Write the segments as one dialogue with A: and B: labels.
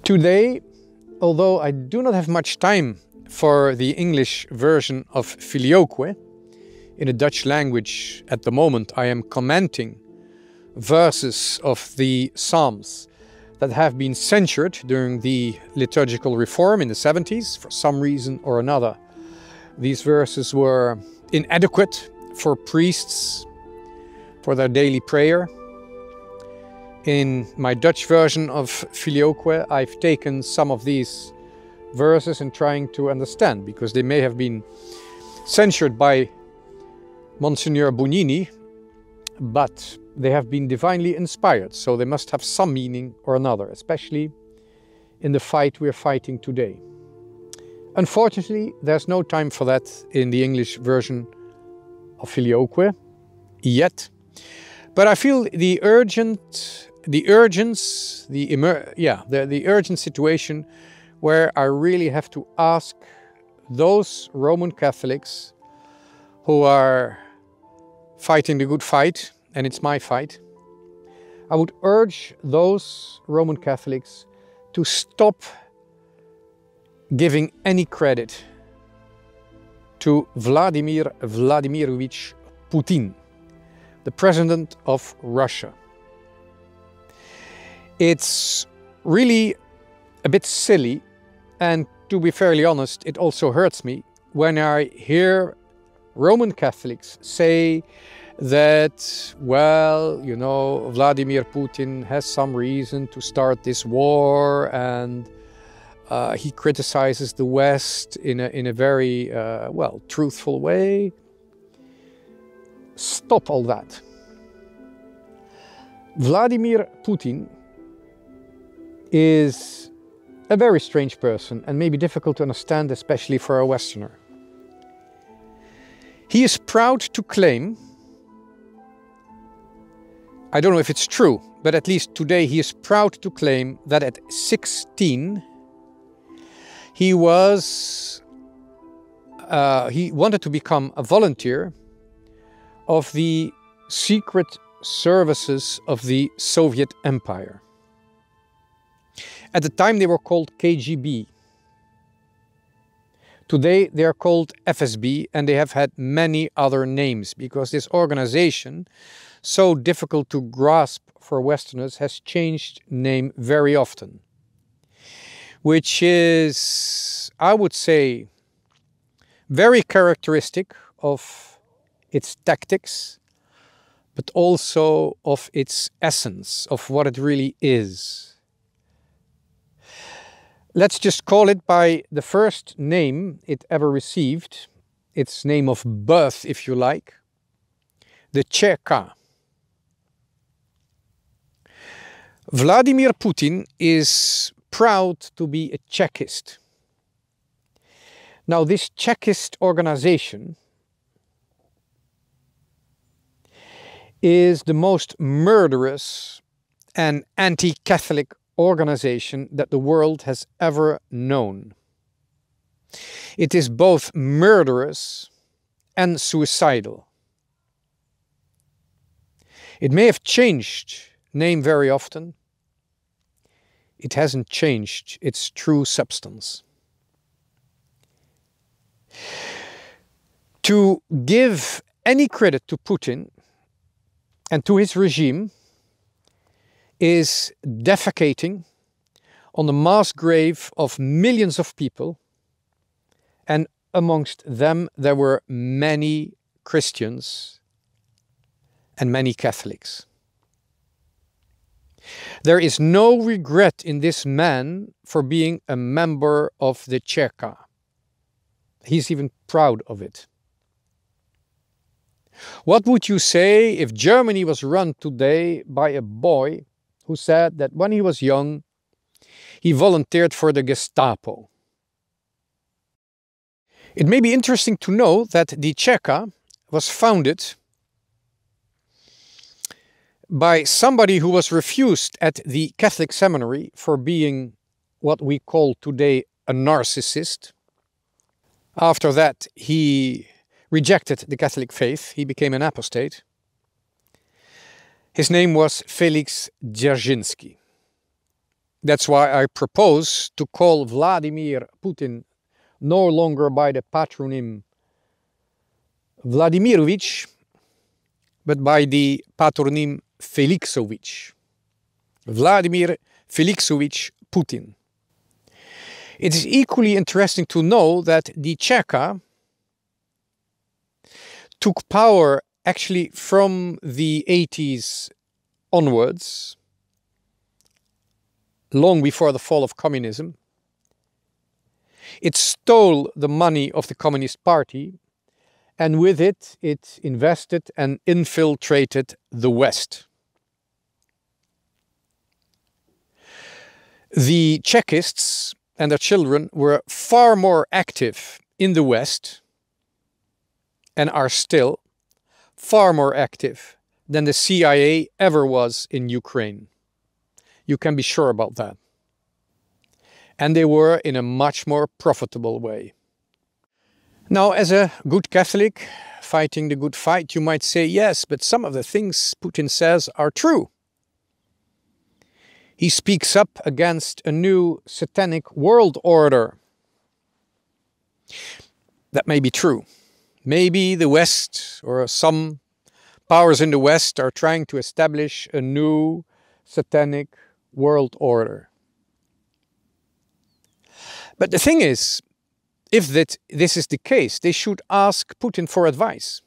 A: Today, although I do not have much time for the English version of FilioQue, in the Dutch language at the moment I am commenting verses of the Psalms that have been censured during the liturgical reform in the 70s for some reason or another. These verses were inadequate for priests for their daily prayer. In my Dutch version of FilioQue, I've taken some of these verses and trying to understand, because they may have been censured by Monsignor Bugnini, but they have been divinely inspired, so they must have some meaning or another, especially in the fight we're fighting today. Unfortunately, there's no time for that in the English version of FilioQue yet, but I feel the urgent situation where I really have to ask those Roman Catholics who are fighting the good fight, and it's my fight. I would urge those Roman Catholics to stop giving any credit to Vladimir Vladimirovich Putin, the president of Russia. It's really a bit silly, and to be fairly honest, it also hurts me when I hear Roman Catholics say that, well, you know, Vladimir Putin has some reason to start this war, and he criticizes the West in a very, well, truthful way. Stop all that. Vladimir Putin is a very strange person and maybe difficult to understand, especially for a Westerner. He is proud to claim, I don't know if it's true, but at least today he is proud to claim that at 16 he wanted to become a volunteer of the secret services of the Soviet Empire. At the time they were called KGB. Today they are called FSB, and they have had many other names because this organization, so difficult to grasp for Westerners, has changed name very often. Which is, I would say, very characteristic of its tactics, but also of its essence, of what it really is. Let's just call it by the first name it ever received, its name of birth, if you like, the Tjeka. Vladimir Putin is proud to be a Chekist. Now, this Chekist organization is the most murderous and anti-Catholic organization that the world has ever known. It is both murderous and suicidal. It may have changed name very often. It hasn't changed its true substance. To give any credit to Putin and to his regime is defecating on the mass grave of millions of people, and amongst them there were many Christians and many Catholics. There is no regret in this man for being a member of the Tjeka. He's even proud of it. What would you say if Germany was run today by a boy who said that when he was young, he volunteered for the Gestapo? It may be interesting to know that the Tjeka was founded by somebody who was refused at the Catholic seminary for being what we call today a narcissist. After that, he rejected the Catholic faith. He became an apostate. His name was Feliks Dzerzjinski. That's why I propose to call Vladimir Putin no longer by the patronym Vladimirovich, but by the patronym Feliksovitch. Vladimir Feliksovitch Putin. It is equally interesting to know that the Tjeka took power actually from the 80s onwards, long before the fall of communism. It stole the money of the Communist Party, and with it, it invested and infiltrated the West. The Chekists and their children were far more active in the West, and are still far more active than the CIA ever was in Ukraine. You can be sure about that. And they were in a much more profitable way. Now, as a good Catholic fighting the good fight, you might say, yes, but some of the things Putin says are true. He speaks up against a new satanic world order. That may be true. Maybe the West or some powers in the West are trying to establish a new satanic world order. But the thing is, if this is the case, they should ask Putin for advice.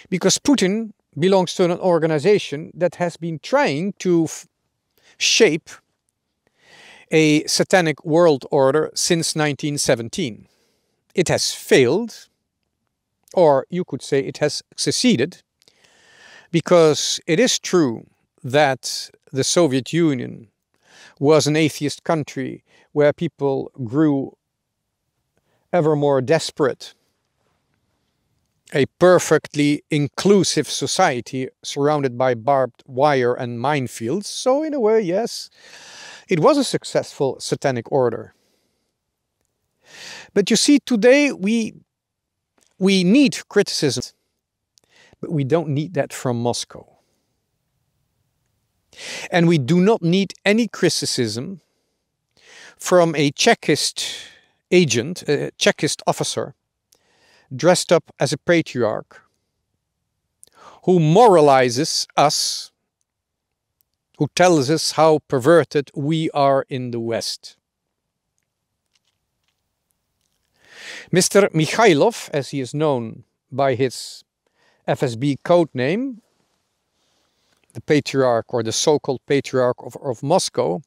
A: Because Putin belongs to an organization that has been trying to shape a satanic world order since 1917. It has failed, or you could say it has succeeded, because it is true that the Soviet Union was an atheist country where people grew ever more desperate. A perfectly inclusive society surrounded by barbed wire and minefields. So in a way, yes, it was a successful satanic order. But you see, today we need criticism, but we don't need that from Moscow. And we do not need any criticism from a Chekist agent, a Chekist officer, dressed up as a patriarch, who moralizes us, who tells us how perverted we are in the West. Mr. Mikhailov, as he is known by his FSB code name, the Patriarch or the so-called Patriarch of Moscow,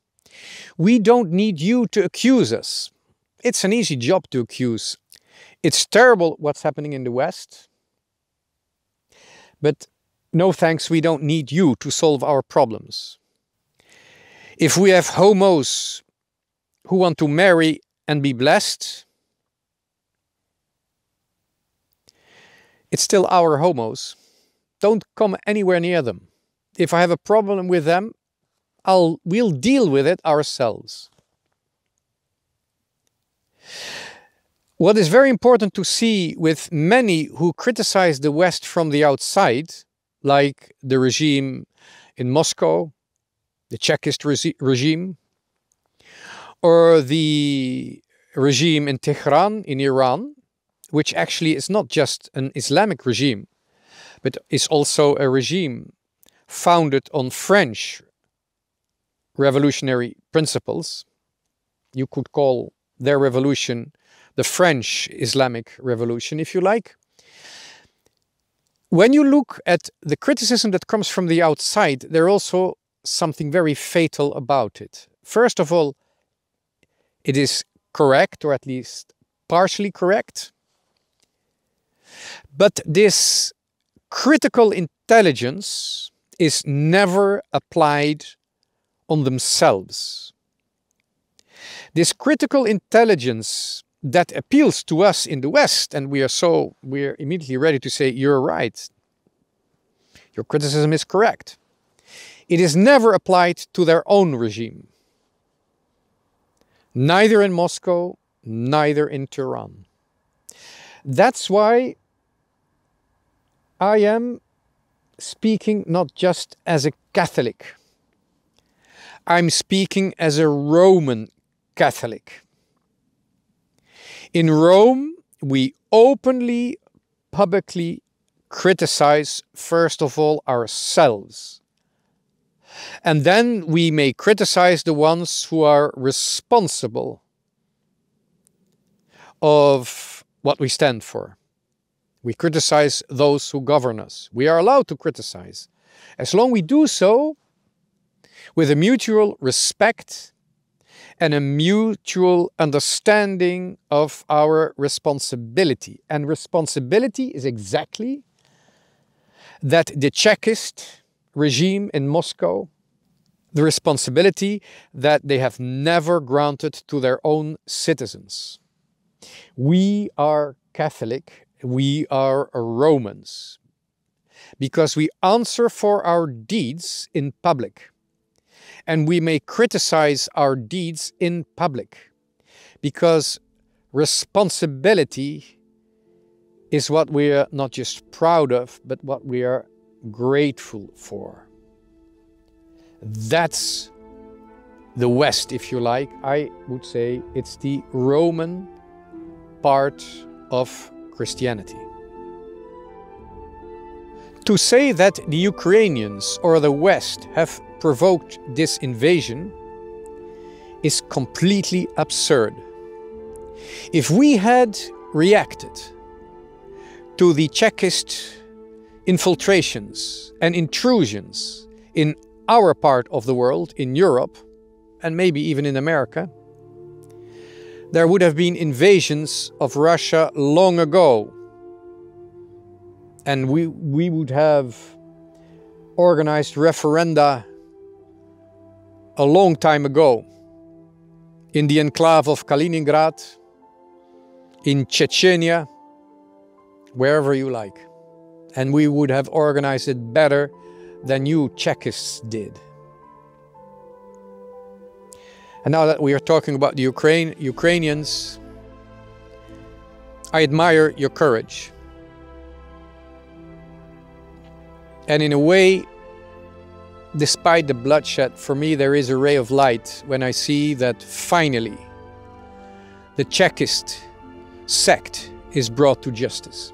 A: we don't need you to accuse us. It's an easy job to accuse. It's terrible what's happening in the West, but no thanks, we don't need you to solve our problems. If we have homos who want to marry and be blessed, it's still our homos. Don't come anywhere near them. If I have a problem with them, we'll deal with it ourselves. What is very important to see with many who criticize the West from the outside, like the regime in Moscow, the Chekist regime, or the regime in Tehran, in Iran, which actually is not just an Islamic regime, but is also a regime founded on French revolutionary principles. You could call their revolution the French Islamic Revolution, if you like. When you look at the criticism that comes from the outside, there's also something very fatal about it. First of all, it is correct, or at least partially correct. But this critical intelligence is never applied on themselves. This critical intelligence that appeals to us in the West, and we're immediately ready to say, you're right. Your criticism is correct. It is never applied to their own regime. Neither in Moscow, neither in Tehran. That's why I am speaking not just as a Catholic. I'm speaking as a Roman Catholic. In Rome, we openly, publicly criticize, first of all, ourselves. And then we may criticize the ones who are responsible of what we stand for. We criticize those who govern us. We are allowed to criticize, as long as we do so with a mutual respect and a mutual understanding of our responsibility. And responsibility is exactly that the Chekist regime in Moscow, the responsibility that they have never granted to their own citizens. We are Catholic, we are Romans, because we answer for our deeds in public. And we may criticize our deeds in public, because responsibility is what we are not just proud of, but what we are grateful for. That's the West, if you like. I would say it's the Roman part of Christianity. To say that the Ukrainians or the West have provoked this invasion is completely absurd. If we had reacted to the Chekist infiltrations and intrusions in our part of the world, in Europe, and maybe even in America, there would have been invasions of Russia long ago. And we would have organized referenda a long time ago in the enclave of Kaliningrad, in Chechnya, wherever you like. And we would have organized it better than you Chekists did. And now that we are talking about the Ukrainians, I admire your courage. And in a way, despite the bloodshed, for me there is a ray of light when I see that finally the Chekist sect is brought to justice.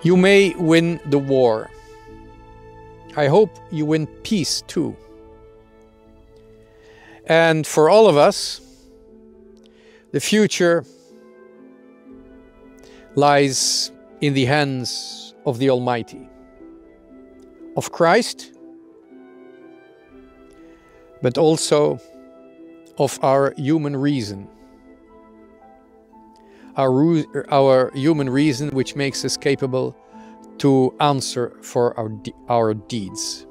A: You may win the war. I hope you win peace too. And for all of us, the future lies in the hands of the Almighty, of Christ, but also of our human reason. Our human reason, which makes us capable to answer for our deeds.